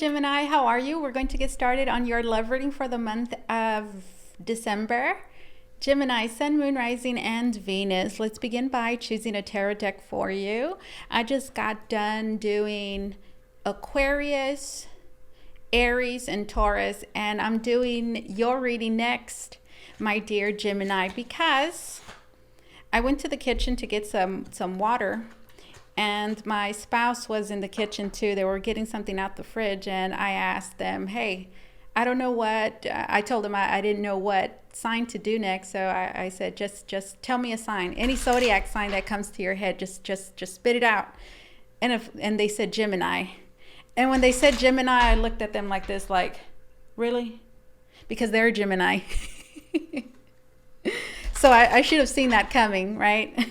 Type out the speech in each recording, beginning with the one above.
Gemini, how are you? We're going to get started on your love reading for the month of December. Gemini, Sun, Moon, Rising, and Venus. Let's begin by choosing a tarot deck for you. I just got done doing Aquarius, Aries, and Taurus, and I'm doing your reading next, my dear Gemini, because I went to the kitchen to get some water, and my spouse was in the kitchen too. They were getting something out the fridge, and I asked them, hey, I don't know what, I told them I didn't know what sign to do next. So I said, just tell me a sign, any zodiac sign that comes to your head, just spit it out. And they said Gemini. And when they said Gemini, I looked at them like this, like, really? Because they're Gemini. So I should have seen that coming, right?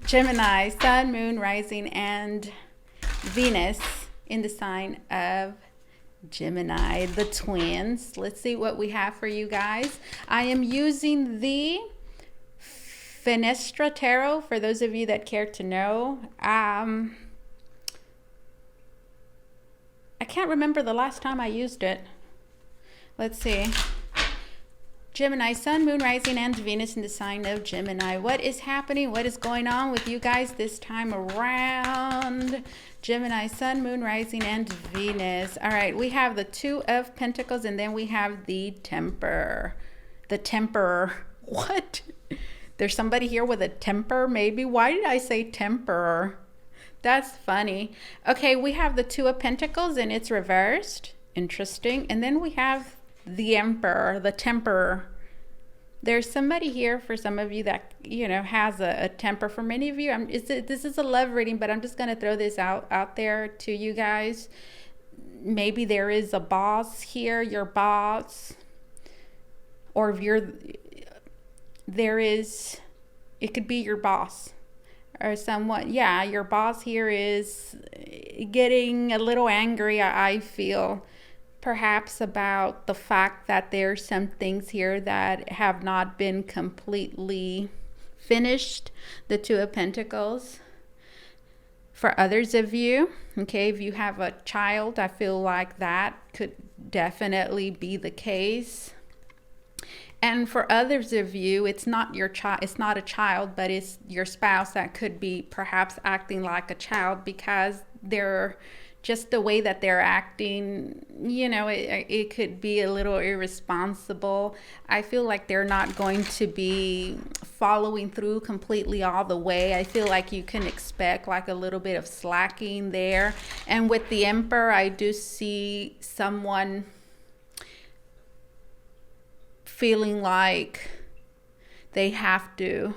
Gemini, Sun, Moon, Rising, and Venus in the sign of Gemini, the twins. Let's see what we have for you guys. I am using the Fenestra Tarot for those of you that care to know. I can't remember the last time I used it. Let's see. Gemini, Sun, Moon, Rising, and Venus in the sign of Gemini. What is happening? What is going on with you guys this time around? Gemini, Sun, Moon, Rising, and Venus. All right, we have the Two of Pentacles, and then we have the Temper. The Temper. What? There's somebody here with a temper, maybe? Why did I say temper? That's funny. Okay, we have the Two of Pentacles, and it's reversed. Interesting. And then we have the Emperor, the Temper. There's somebody here for some of you that, you know, has a temper. For many of you, this is a love reading, but I'm just going to throw this out there to you guys. Maybe there is a boss here, your boss, or if it could be your boss or someone. Yeah, your boss here is getting a little angry, I feel. Perhaps about the fact that there's some things here that have not been completely finished. The Two of Pentacles. For others of you, okay, if you have a child, I feel like that could definitely be the case. And for others of you, it's not your child, it's not a child, but it's your spouse that could be perhaps acting like a child because they're just the way that they're acting, you know, it could be a little irresponsible. I feel like they're not going to be following through completely all the way. I feel like you can expect like a little bit of slacking there. And with the Emperor, I do see someone feeling like they have to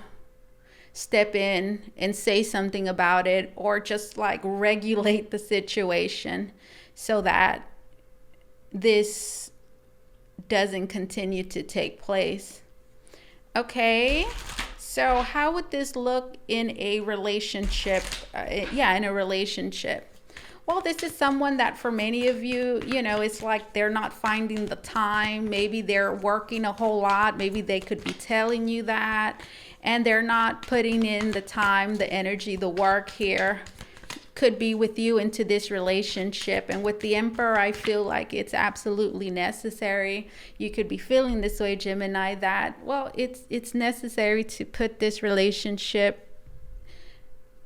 step in and say something about it, or just like regulate the situation so that this doesn't continue to take place. Okay, so how would this look in a relationship? In a relationship. Well, this is someone that for many of you, you know, it's like they're not finding the time. Maybe they're working a whole lot. Maybe they could be telling you that, and they're not putting in the time, the energy, the work here. Could be with you into this relationship. And with the Emperor, I feel like it's absolutely necessary. You could be feeling this way, Gemini, that, well, it's necessary to put this relationship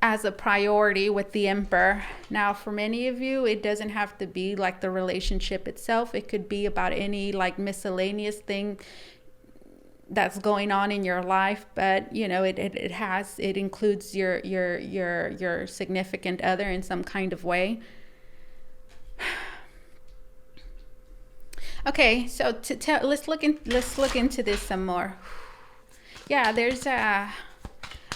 as a priority with the Emperor. Now, for many of you, it doesn't have to be like the relationship itself. It could be about any like miscellaneous thing that's going on in your life, but you know, it includes your significant other in some kind of way. Okay, so let's look into this some more. Yeah,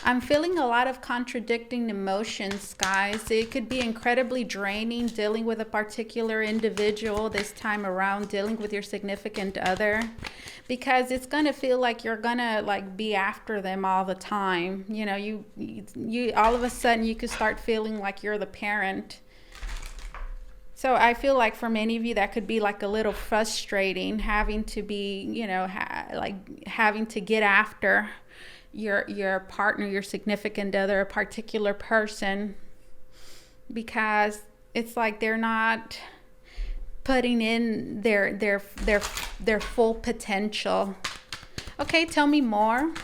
I'm feeling a lot of contradicting emotions, guys. It could be incredibly draining dealing with a particular individual this time around, dealing with your significant other, because it's going to feel like you're going to like be after them all the time. You know, you all of a sudden you could start feeling like you're the parent. So I feel like for many of you that could be like a little frustrating, having to be, you know, having to get after your partner, your significant other, a particular person, because it's like they're not putting in their full potential. Okay, tell me more.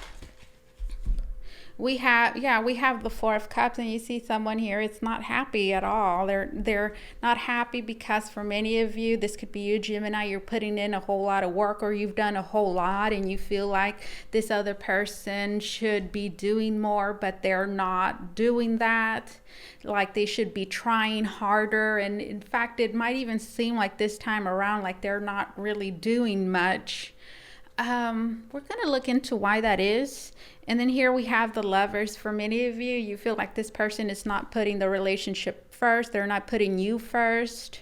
We have the Four of Cups, and you see someone here, it's not happy at all. They're not happy because for many of you, this could be you, Gemini, you're putting in a whole lot of work, or you've done a whole lot and you feel like this other person should be doing more, but they're not doing that. Like they should be trying harder, and in fact it might even seem like this time around like they're not really doing much. We're going to look into why that is. And then here we have the Lovers. For many of you, you feel like this person is not putting the relationship first. They're not putting you first.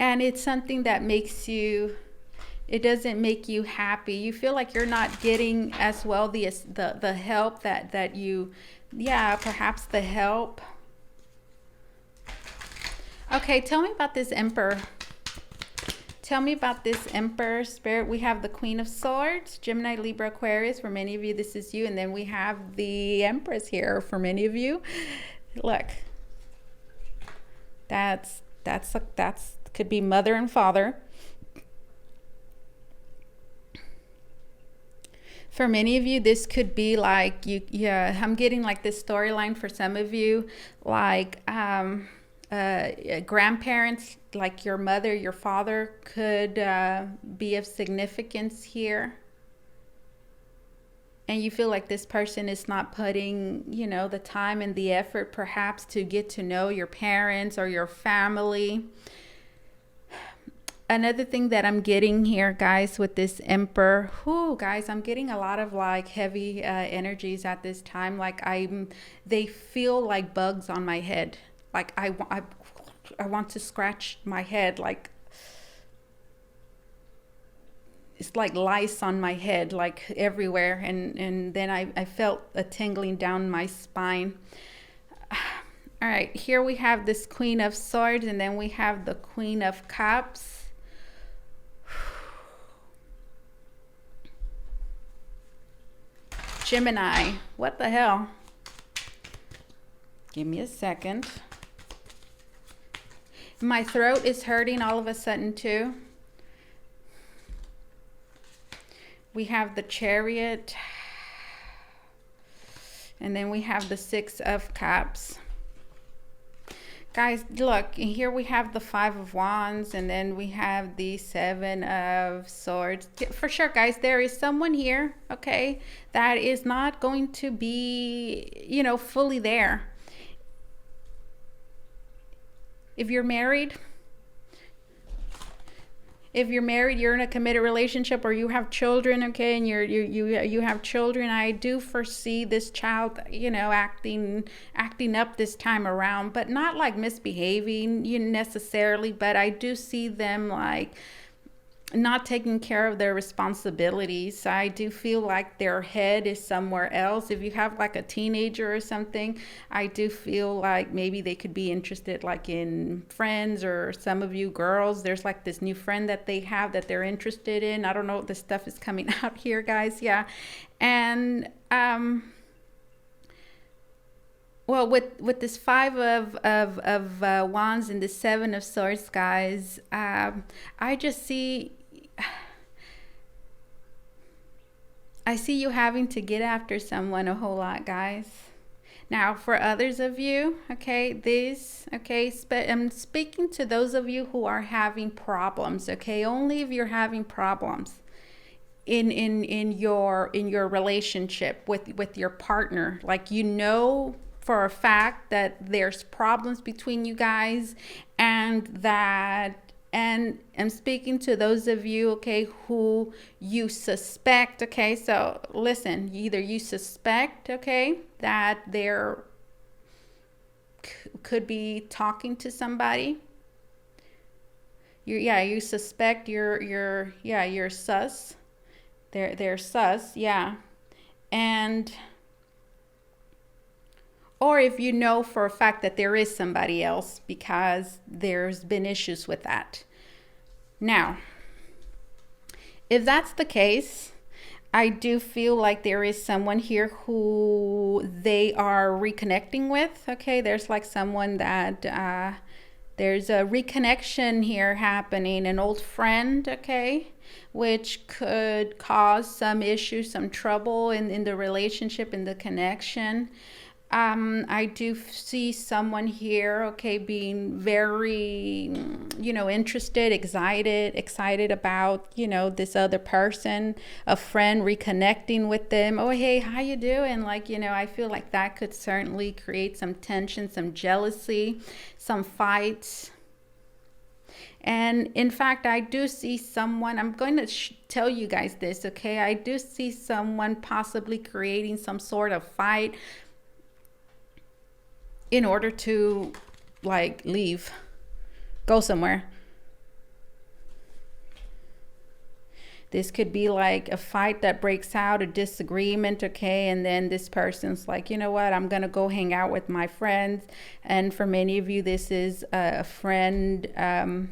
And it's something that makes you, it doesn't make you happy. You feel like you're not getting as well the help that you, perhaps the help. Okay, tell me about this Emperor. Tell me about this Emperor, Spirit. We have the Queen of Swords, Gemini, Libra, Aquarius. For many of you, this is you. And then we have the Empress here for many of you. Look, that's could be mother and father. For many of you, this could be like I'm getting like this storyline for some of you, like grandparents, like your mother, your father could be of significance here. And you feel like this person is not putting, the time and the effort perhaps to get to know your parents or your family. Another thing that I'm getting here, guys, with this Emperor, guys, I'm getting a lot of like heavy energies at this time. Like they feel like bugs on my head. Like I want to scratch my head, like it's like lice on my head, like everywhere. And then I felt a tingling down my spine. All right, here we have this Queen of Swords, and then we have the Queen of Cups. Gemini, what the hell? Give me a second. My throat is hurting all of a sudden too. We have the Chariot. And then we have the Six of Cups. Guys, look, here we have the Five of Wands, and then we have the Seven of Swords. For sure, guys, there is someone here, okay, that is not going to be, fully there. If you're married, you're in a committed relationship, or you have children, okay, and you have children, I do foresee this child, acting up this time around, but not like misbehaving, necessarily, but I do see them like not taking care of their responsibilities. I do feel like their head is somewhere else. If you have like a teenager or something, I do feel like maybe they could be interested like in friends, or some of you girls, there's like this new friend that they have that they're interested in. I don't know, this stuff is coming out here, guys. Yeah. And well, with this Five of Wands and the Seven of Swords, guys, I just see, I see you having to get after someone a whole lot, guys. Now, for others of you, okay, I'm speaking to those of you who are having problems, okay? Only if you're having problems in your relationship with your partner, like for a fact that there's problems between you guys, and I'm speaking to those of you, okay, who you suspect, okay, so listen, either you suspect, okay, that they're could be talking to somebody. You suspect, you're sus. They're sus, yeah. And or if you know for a fact that there is somebody else, because there's been issues with that. Now, if that's the case, I do feel like there is someone here who they are reconnecting with. Okay, there's like someone that there's a reconnection here happening, an old friend, okay, which could cause some issues, some trouble in the relationship, in the connection. I do see someone here, okay, being very, interested, excited about, this other person, a friend reconnecting with them. Oh, hey, how you doing? Like, I feel like that could certainly create some tension, some jealousy, some fights. And in fact, I do see someone, I'm going to tell you guys this, okay? I do see someone possibly creating some sort of fight in order to like leave, go somewhere. This could be like a fight that breaks out, a disagreement, okay? And then this person's like, you know what, I'm gonna go hang out with my friends. And for many of you, this is a friend, and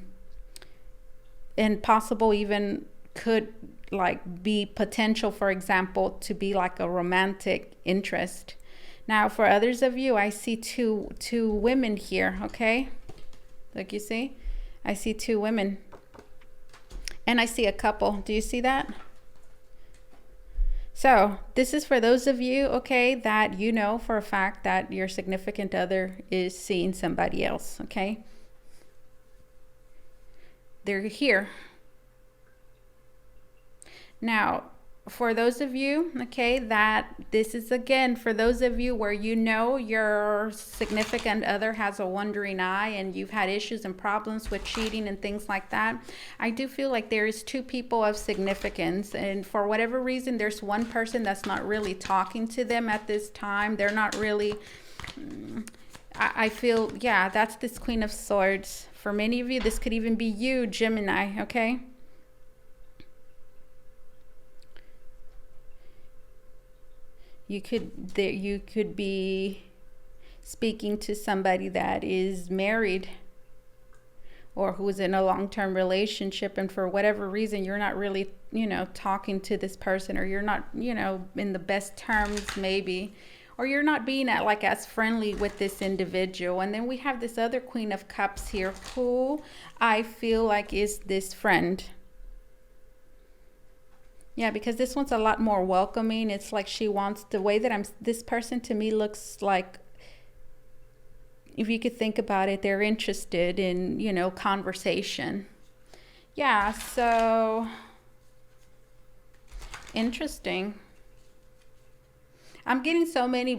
possible even could like be potential, for example, to be like a romantic interest. Now, for others of you, I see two women here, okay? Like you see, I see two women. And I see a couple. Do you see that? So this is for those of you, okay, that you know for a fact that your significant other is seeing somebody else, okay? They're here. Now, for those of you, okay, that this is again for those of you where you know your significant other has a wandering eye and you've had issues and problems with cheating and things like that. I do feel like there is two people of significance, and for whatever reason, there's one person that's not really talking to them at this time. They're not really, I feel, yeah, that's this Queen of Swords. For many of you, this could even be you, Gemini, okay? You could be speaking to somebody that is married or who's in a long-term relationship, and for whatever reason you're not really, talking to this person, or you're not, in the best terms maybe, or you're not being as friendly with this individual. And then we have this other Queen of Cups here who I feel like is this friend. Yeah, because this one's a lot more welcoming. It's like she wants, the way that this person to me looks like, if you could think about it, they're interested in, conversation. Yeah, so interesting. I'm getting so many,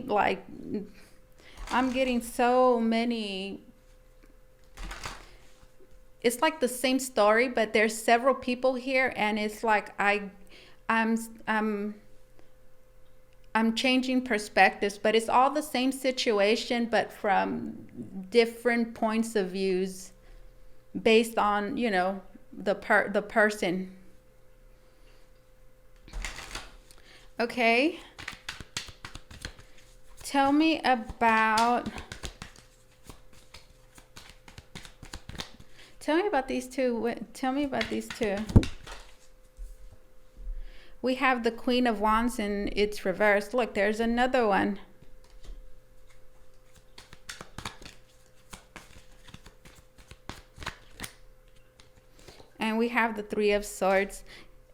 it's like the same story, but there's several people here, and it's like I'm changing perspectives, but it's all the same situation, but from different points of views based on, the person. Okay. Tell me about these two. Tell me about these two. We have the Queen of Wands and it's reversed. Look, there's another one. And we have the Three of Swords.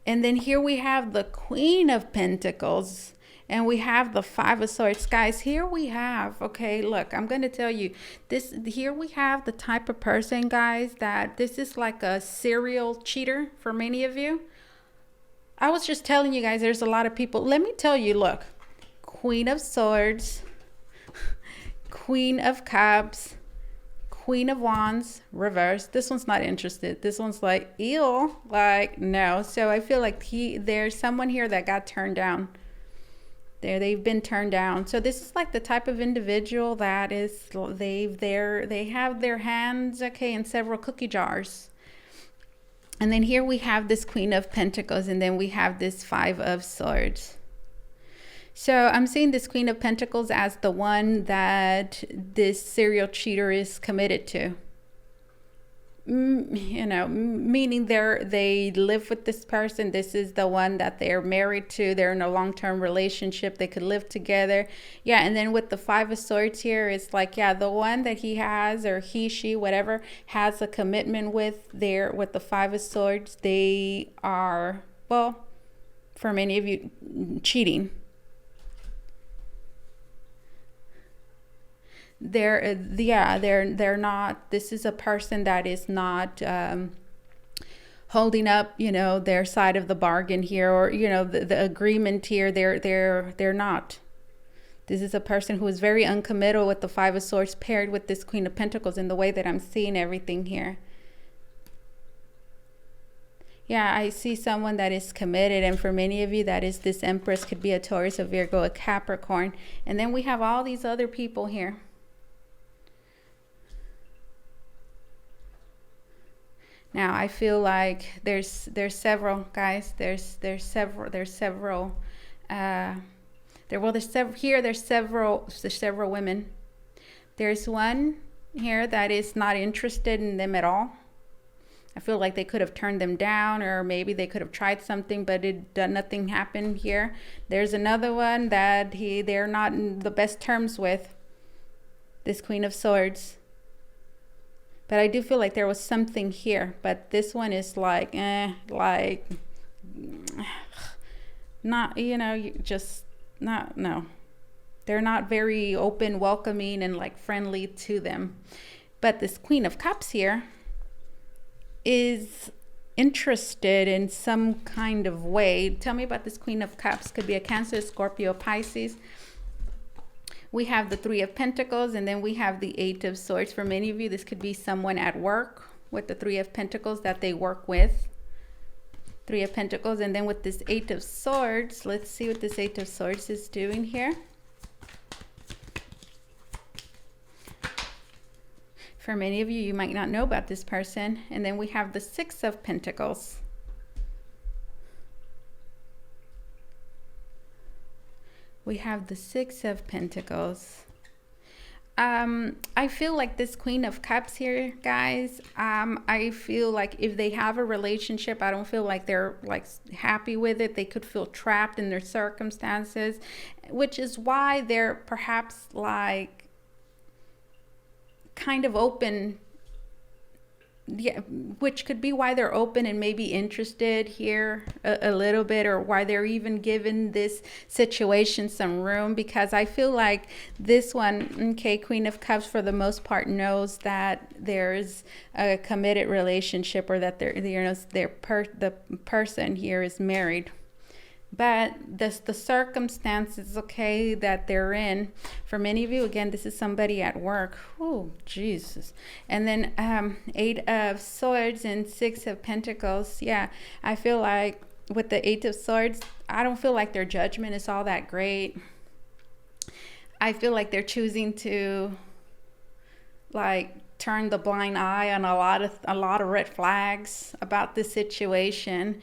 And then here we have the Queen of Pentacles. And we have the Five of Swords. Guys, here we have, okay, look, I'm going to tell you this. Here we have the type of person, guys, that this is like a serial cheater for many of you. I was just telling you guys, there's a lot of people. Let me tell you, look, Queen of Swords, Queen of Cups, Queen of Wands, reversed. This one's not interested. This one's like, ew, like, no. So I feel like there's someone here that got turned down. They've been turned down. So this is like the type of individual that is, they have their hands, okay, in several cookie jars. And then here we have this Queen of Pentacles, and then we have this Five of Swords. So I'm seeing this Queen of Pentacles as the one that this serial cheater is committed to. Meaning they live with this person. This is the one that they're married to. They're in a long-term relationship. They could live together. Yeah, and then with the Five of Swords here, it's like, yeah, the one that he has, or he, she, whatever, has a commitment with with the Five of Swords. They are, well, for many of you, cheating. They're not, this is a person that is not holding up, their side of the bargain here, or the agreement here. They're not. This is a person who is very uncommittal with the Five of Swords paired with this Queen of Pentacles in the way that I'm seeing everything here. Yeah, I see someone that is committed, and for many of you, that is this Empress. Could be a Taurus, a Virgo, a Capricorn. And then we have all these other people here. Now I feel like there's several guys. There's several. There's several women. There's one here that is not interested in them at all. I feel like they could have turned them down, or maybe they could have tried something, but nothing happened here. There's another one that they're not in the best terms with, this Queen of Swords. But I do feel like there was something here. But this one is like, not, just not, no. They're not very open, welcoming, and like friendly to them. But this Queen of Cups here is interested in some kind of way. Tell me about this Queen of Cups. Could be a Cancer, Scorpio, Pisces. We have the Three of Pentacles, and then we have the Eight of Swords. For many of you, this could be someone at work with the Three of Pentacles that they work with. Three of Pentacles, and then with this Eight of Swords, let's see what this Eight of Swords is doing here. For many of you, you might not know about this person. And then we have the Six of Pentacles. We have the Six of Pentacles. I feel like this Queen of Cups here, guys, I feel like if they have a relationship, I don't feel like they're like happy with it. They could feel trapped in their circumstances, which is why they're perhaps like kind of open. Yeah, which could be why they're open and maybe interested here a little bit, or why they're even given this situation some room, because I feel like this one, okay, Queen of Cups, for the most part knows that there's a committed relationship, or that the person here is married. But the circumstances, okay, that they're in, for many of you, again, this is somebody at work. Oh, Jesus. And then Eight of Swords and Six of Pentacles. Yeah, I feel like with the Eight of Swords, I don't feel like their judgment is all that great. I feel like they're choosing to like turn the blind eye on a lot of red flags about the situation.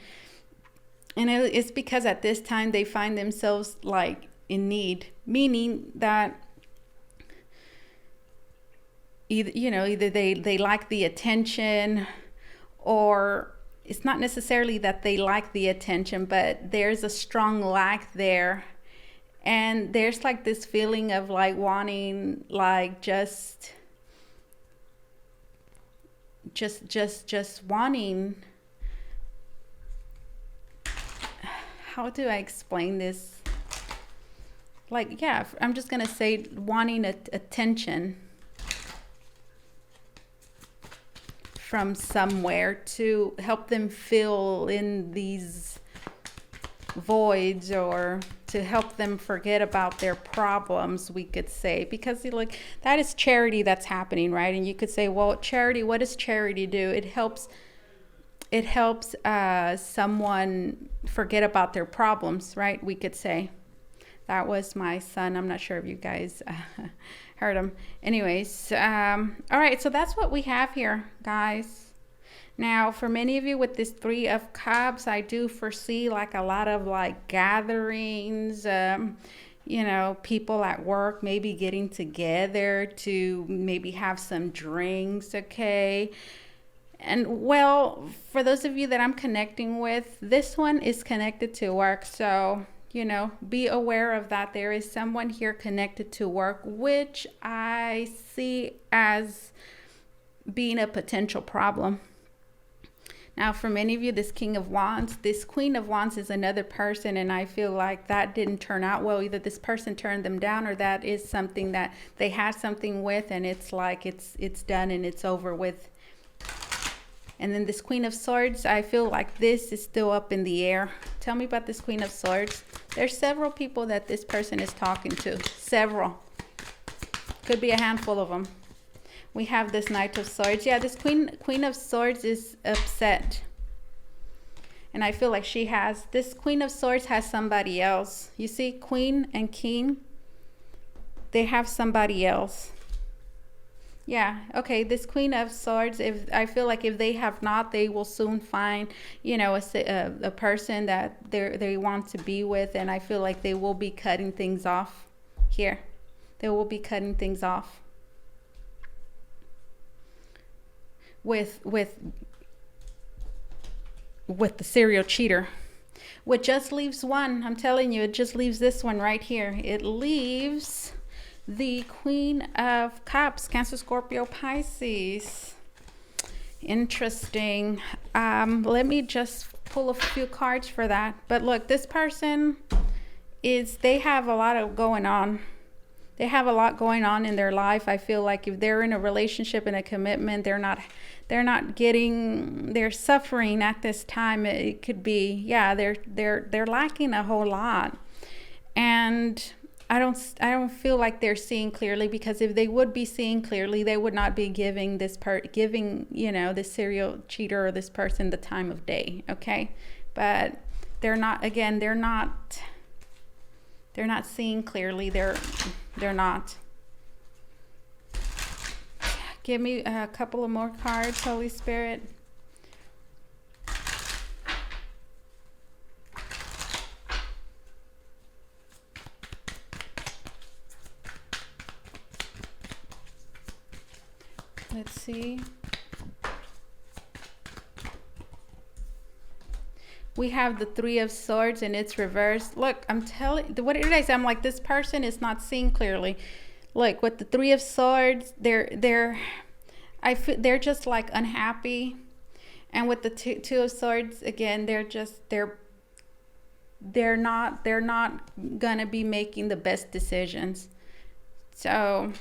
And it's because at this time they find themselves like in need, meaning that either they like the attention, or it's not necessarily that they like the attention, but there's a strong lack there. And there's like this feeling of like wanting like just wanting, how do I explain this? Like, yeah, I'm just going to say wanting attention from somewhere to help them fill in these voids, or to help them forget about their problems, we could say, because like that is charity that's happening, right? And you could say, well, charity, what does charity do? It helps someone forget about their problems, right? We could say. That was my son. I'm not sure if you guys heard him. Anyways, all right, so that's what we have here, guys. Now, for many of you with this Three of Cups, I do foresee like a lot of like gatherings, people at work maybe getting together to maybe have some drinks, okay? And well, for those of you that I'm connecting with, this one is connected to work. So, be aware of that. There is someone here connected to work, which I see as being a potential problem. Now, for many of you, this King of Wands, this Queen of Wands is another person, and I feel like that didn't turn out well. Either this person turned them down, or that is something that they had something with, and it's like it's done and it's over with. And then this Queen of Swords, I feel like this is still up in the air. Tell me about this Queen of Swords. There's several people that this person is talking to. Several. Could be a handful of them. We have this Knight of Swords. Yeah, this Queen of Swords is upset. And I feel like this Queen of Swords has somebody else. You see, Queen and King, they have somebody else. Yeah, okay, this Queen of Swords, I feel like if they have not, they will soon find, a person that they want to be with, and I feel like they will be cutting things off here. They will be cutting things off with the serial cheater, which just leaves one. I'm telling you, it just leaves this one right here. It leaves the Queen of Cups, Cancer, Scorpio, Pisces. Interesting. Let me just pull a few cards for that. But look, this person they have a lot going on. They have a lot going on in their life. I feel like if they're in a relationship and a commitment, they're suffering at this time. It could be, yeah, they're lacking a whole lot. And I don't feel like they're seeing clearly, because if they would be seeing clearly, they would not be giving this serial cheater or this person the time of day. Okay. But they're not seeing clearly. They're not. Give me a couple of more cards, Holy Spirit. Let's see. We have the Three of Swords and it's reversed. Look, I'm telling, what did I say? I'm like, this person is not seeing clearly. Look, with the Three of Swords, they're just like unhappy. And with the two of Swords, again, they're not gonna be making the best decisions. So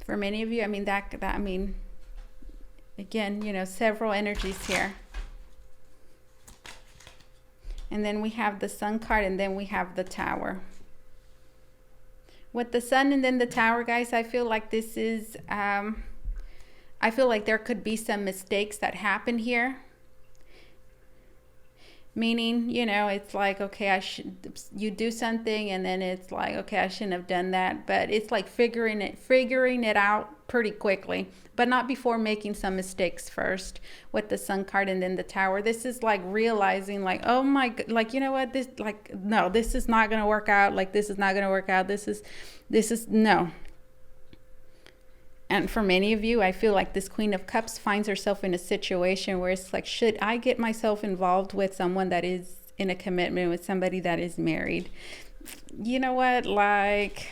for many of you, I mean, again, several energies here. And then we have the Sun card, and then we have the Tower. With the Sun and then the Tower, guys, I feel like this is, I feel like there could be some mistakes that happen here. Meaning, it's like, okay, you do something, and then it's like, okay, I shouldn't have done that. But it's like figuring it out pretty quickly, but not before making some mistakes first. With the Sun card and then the Tower, this is like realizing, like, oh my God, like, you know what, no, this is not going to work out. Like, this is not going to work out. This is no. And for many of you, I feel like this Queen of Cups finds herself in a situation where it's like, should I get myself involved with someone that is in a commitment with somebody that is married? You know what? Like,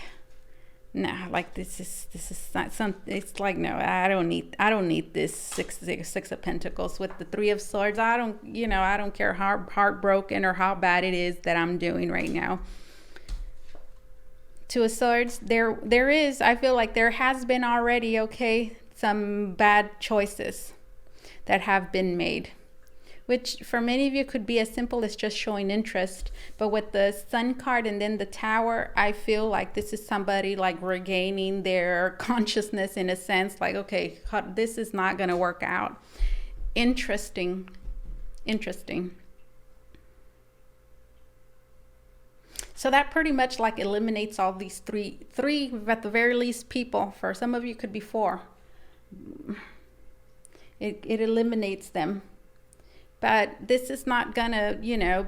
nah, like this is not something. It's like, no, I don't need this six of Pentacles. With the Three of Swords, I don't care how heartbroken or how bad it is that I'm doing right now. Two of Swords, there is, I feel like there has been already, okay, some bad choices that have been made, which for many of you could be as simple as just showing interest. But with the Sun card and then the Tower, I feel like this is somebody like regaining their consciousness in a sense, like, okay, this is not going to work out. Interesting. So that pretty much like eliminates all these three at the very least people. For some of you could be four. It eliminates them. But this is not gonna,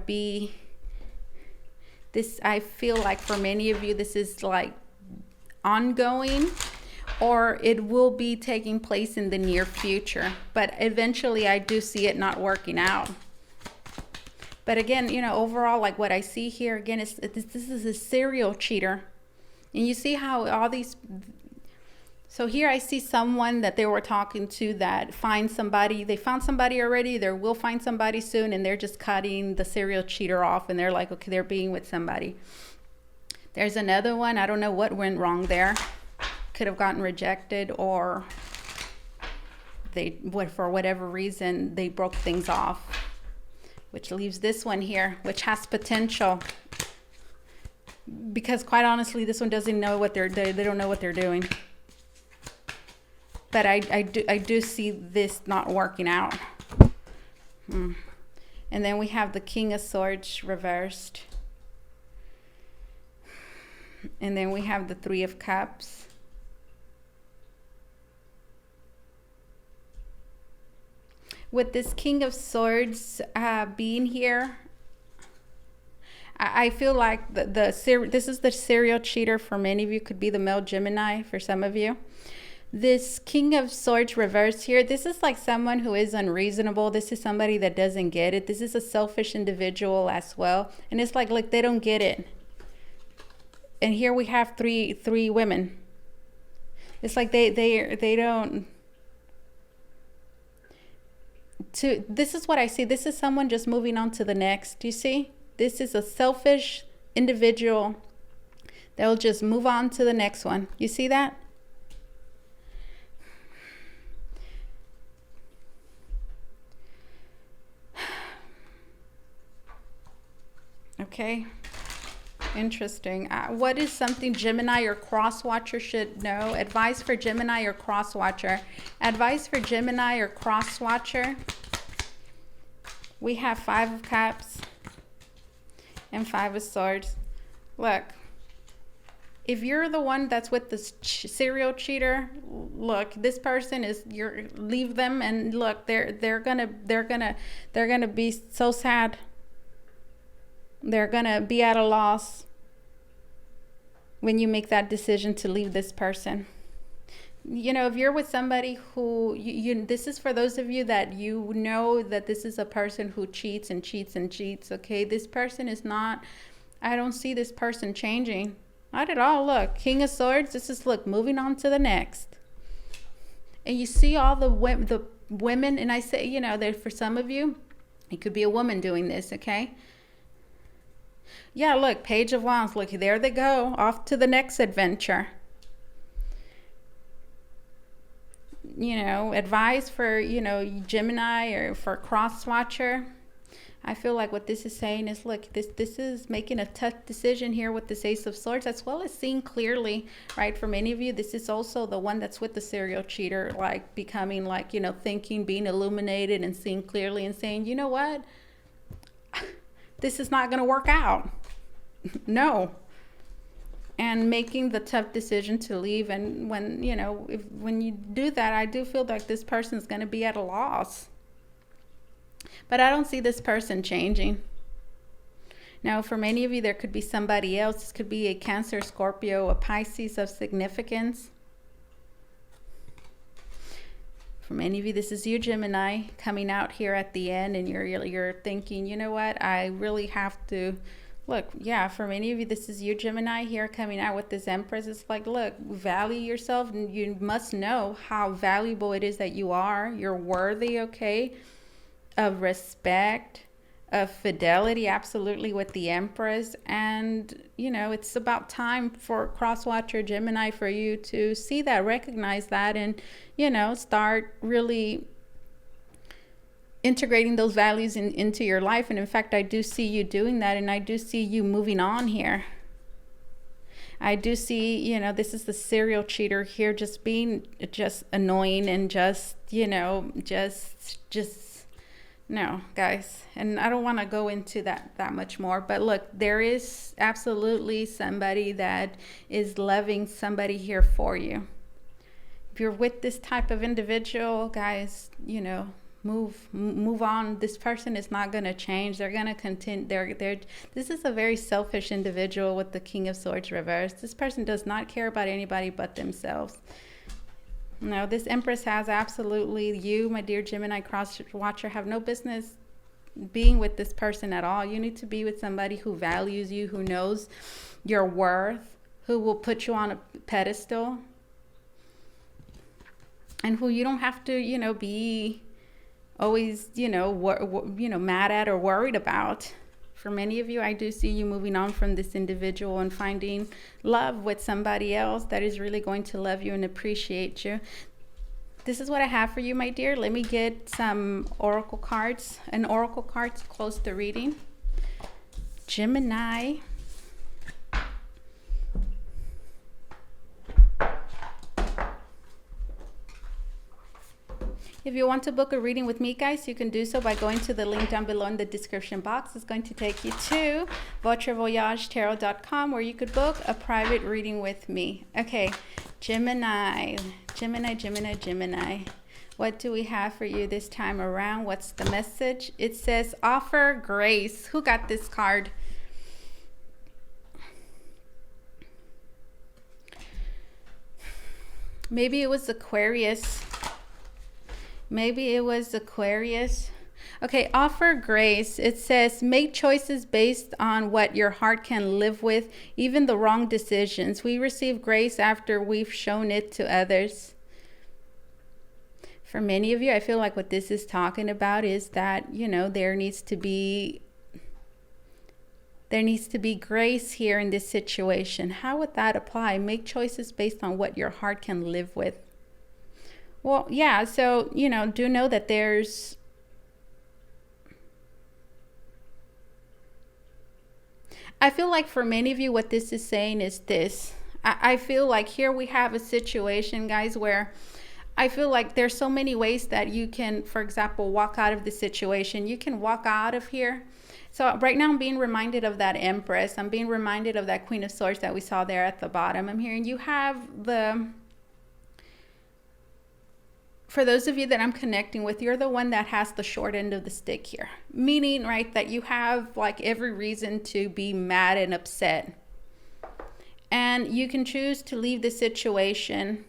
be this. I feel like for many of you, this is like ongoing, or it will be taking place in the near future. But eventually I do see it not working out. But again, you know, overall, like what I see here again is this is a serial cheater. And you see how all these, so here I see someone that they were talking to that finds somebody, they found somebody already, they will find somebody soon, and they're just cutting the serial cheater off, and they're like, okay, they're being with somebody. There's another one, I don't know what went wrong there. Could have gotten rejected, or they, for whatever reason, they broke things off. Which leaves this one here, which has potential. Because quite honestly, this one doesn't know what they don't know what they're doing. But I do see this not working out. And then we have the King of Swords reversed. And then we have the Three of Cups. With this King of Swords being here, I feel like this is the serial cheater for many of you. Could be the male Gemini for some of you. This King of Swords reversed here, this is like someone who is unreasonable. This is somebody that doesn't get it. This is a selfish individual as well. And it's like, look, they don't get it. And here we have three women. It's like they don't. This is what I see. This is someone just moving on to the next. Do you see? This is a selfish individual. They'll just move on to the next one. You see that? Okay. Interesting. What is something Gemini or cross watcher should know? Advice for Gemini or cross watcher. Advice for Gemini or cross watcher. We have Five of Cups and Five of Swords. Look, if you're the one that's with this serial cheater, look, this person is, leave them, and look, they're gonna be so sad. They're gonna be at a loss when you make that decision to leave this person. You know, if you're with somebody who this is for those of you that you know that this is a person who cheats and cheats and cheats. Okay, this person is not, I don't see this person changing, not at all. Look, King of Swords, this is, look, moving on to the next. And you see all the women, and I say, you know, that for some of you it could be a woman doing this. Okay, yeah, look, Page of Wands, look, there they go, off to the next adventure. You know, advice for, you know, Gemini or for cross watcher. I feel like what this is saying is, look, this is making a tough decision here with this Ace of Swords, as well as seeing clearly, right? For many of you, this is also the one that's with the serial cheater, like becoming, like, you know, thinking, being illuminated and seeing clearly and saying, you know what? This is not going to work out. No. And making the tough decision to leave. And when, you know, when you do that, I do feel like this person is going to be at a loss. But I don't see this person changing. Now, for many of you, there could be somebody else. This could be a Cancer, Scorpio, a Pisces of significance. For many of you, this is you, Gemini, coming out here at the end, and you're thinking, you know what, I really have to. Look, yeah, for many of you, this is you, Gemini, here coming out with this Empress. It's like, look, value yourself, and you must know how valuable it is that you are. You're worthy, okay, of respect, of fidelity, absolutely, with the Empress. And, you know, it's about time for cross-watcher Gemini for you to see that, recognize that, and, you know, start really integrating those values into your life. And in fact, I do see you doing that, and I do see you moving on here. I do see, you know, this is the serial cheater here, just being just annoying and just, you know, just no, guys. And I don't want to go into that much more, but look, there is absolutely somebody that is loving somebody here for you. If you're with this type of individual, guys, you know, move on. This person is not going to change. They're going to continue. This is a very selfish individual with the King of Swords reversed. This person does not care about anybody but themselves. No, this Empress has absolutely, you, my dear Gemini cross watcher, have no business being with this person at all. You need to be with somebody who values you, who knows your worth, who will put you on a pedestal, and who you don't have to, you know, be always, you know, mad at or worried about. For many of you, I do see you moving on from this individual and finding love with somebody else that is really going to love you and appreciate you. This is what I have for you, my dear. Let me get some oracle cards, an oracle card to close the reading. Gemini. If you want to book a reading with me, guys, you can do so by going to the link down below in the description box. It's going to take you to Votre, Voyage, tarot.com, where you could book a private reading with me. Okay, Gemini. What do we have for you this time around? What's the message? It says, offer grace. Who got this card? Maybe it was Aquarius. Maybe it was Aquarius. Okay, offer grace. It says, make choices based on what your heart can live with, even the wrong decisions. We receive grace after we've shown it to others. For many of you, I feel like what this is talking about is that, you know, there needs to be grace here in this situation. How would that apply? Make choices based on what your heart can live with. Well, yeah, so, you know, do know that there's, I feel like for many of you, what this is saying is this. I feel like here we have a situation, guys, where I feel like there's so many ways that you can, for example, walk out of the situation. You can walk out of here. So right now I'm being reminded of that Empress. I'm being reminded of that Queen of Swords that we saw there at the bottom. I'm hearing you have the... For those of you that I'm connecting with, you're the one that has the short end of the stick here. Meaning, right, that you have like every reason to be mad and upset. And you can choose to leave the situation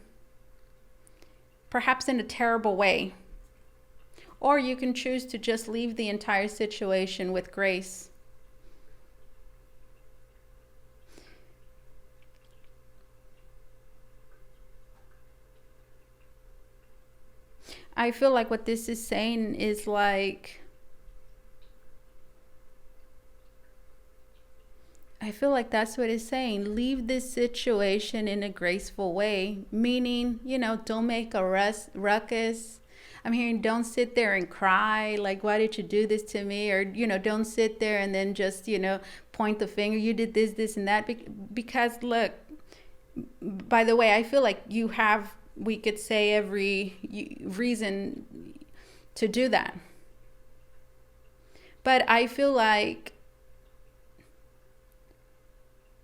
perhaps in a terrible way. Or you can choose to just leave the entire situation with grace. I feel like what this is saying is like, I feel like that's what it's saying. Leave this situation in a graceful way. Meaning, you know, don't make a ruckus. I'm hearing don't sit there and cry. Like, why did you do this to me? Or, you know, don't sit there and then just, you know, point the finger. You did this, this, and that. Because, look, by the way, I feel like you have, we could say, every reason to do that. But I feel like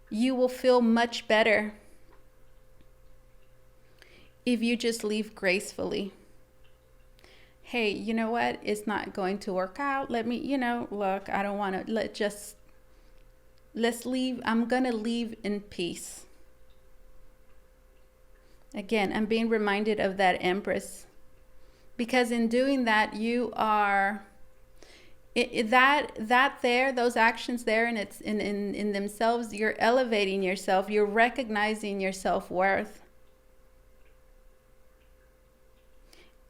you will feel much better if you just leave gracefully. Hey, you know what? It's not going to work out. Let me, you know, look, I don't want to, let's leave. I'm going to leave in peace. Again, I'm being reminded of that Empress, because in doing that, you are those actions there, and it's in themselves, you're elevating yourself, you're recognizing your self-worth,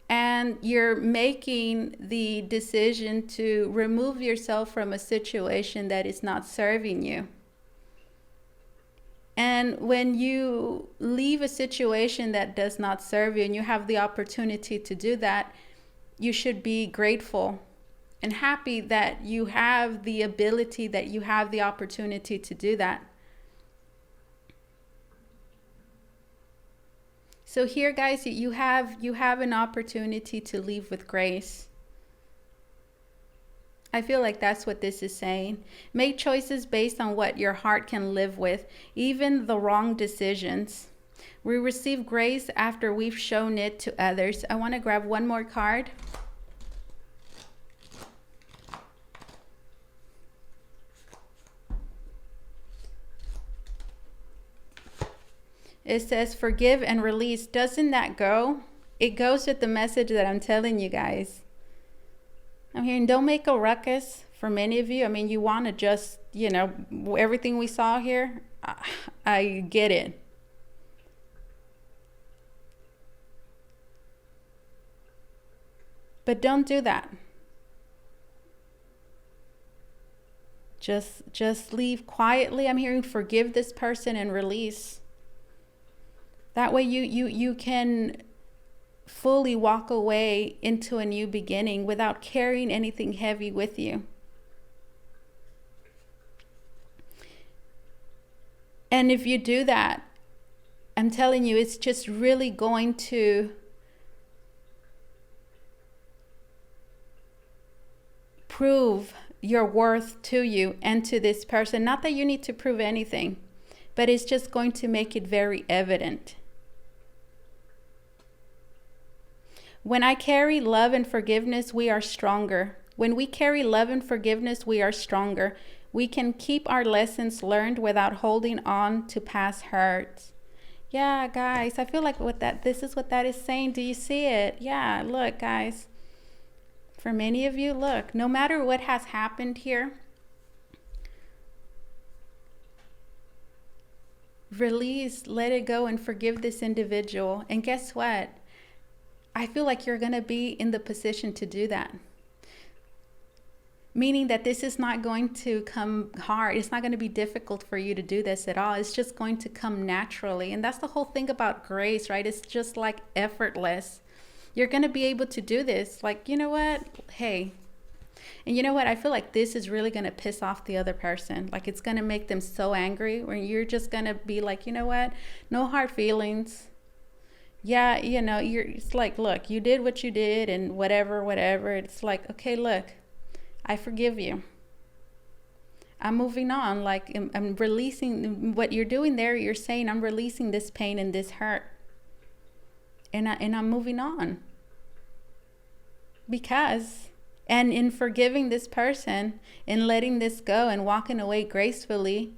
and you're making the decision to remove yourself from a situation that is not serving you. And when you leave a situation that does not serve you and you have the opportunity to do that, you should be grateful and happy that you have the ability, that you have the opportunity to do that. So here, guys, you have an opportunity to leave with grace. I feel like that's what this is saying. Make choices based on what your heart can live with, even the wrong decisions. We receive grace after we've shown it to others. I want to grab one more card. It says forgive and release. Doesn't that go? It goes with the message that I'm telling you guys. I'm hearing don't make a ruckus for many of you. I mean, you want to just, everything we saw here, I get it. But don't do that. Just leave quietly. I'm hearing forgive this person and release. That way you can fully walk away into a new beginning without carrying anything heavy with you. And if you do that, I'm telling you, it's just really going to prove your worth to you and to this person. Not that you need to prove anything, but it's just going to make it very evident. When I carry love and forgiveness, we are stronger. When we carry love and forgiveness, we are stronger. We can keep our lessons learned without holding on to past hurts. Yeah, guys, I feel like this is what that is saying. Do you see it? Yeah, look, guys. For many of you, look, no matter what has happened here, release, let it go, and forgive this individual. And guess what? I feel like you're going to be in the position to do that. Meaning that this is not going to come hard. It's not going to be difficult for you to do this at all. It's just going to come naturally. And that's the whole thing about grace, right? It's just like effortless. You're going to be able to do this. Like, you know what? Hey. And you know what? I feel like this is really going to piss off the other person. Like it's going to make them so angry when you're just going to be like, you know what? No hard feelings. Yeah, it's like, look, you did what you did and whatever. It's like, okay, look, I forgive you. I'm moving on. Like I'm releasing what you're doing there. You're saying I'm releasing this pain and this hurt. And I'm moving on. And in forgiving this person and letting this go and walking away gracefully,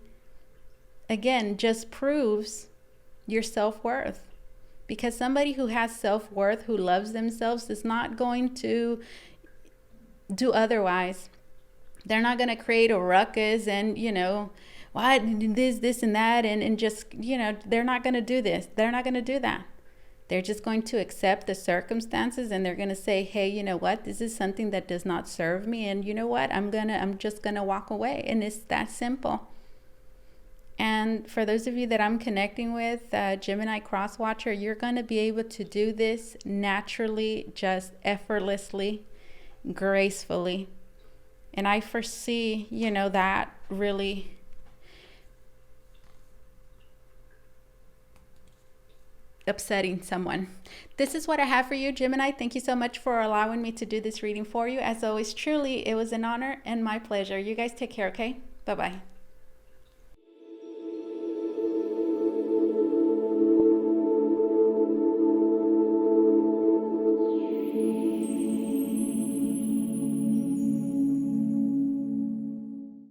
again, just proves your self-worth. Because somebody who has self-worth, who loves themselves, is not going to do otherwise. They're not going to create a ruckus and, what, this and that, and just, they're not going to do this. They're not going to do that. They're just going to accept the circumstances and they're going to say, hey, you know what? This is something that does not serve me. And you know what? I'm just going to walk away. And it's that simple. And for those of you that I'm connecting with, Gemini Crosswatcher, you're going to be able to do this naturally, just effortlessly, gracefully. And I foresee, that really upsetting someone. This is what I have for you, Gemini. Thank you so much for allowing me to do this reading for you. As always, truly, it was an honor and my pleasure. You guys take care, okay? Bye-bye.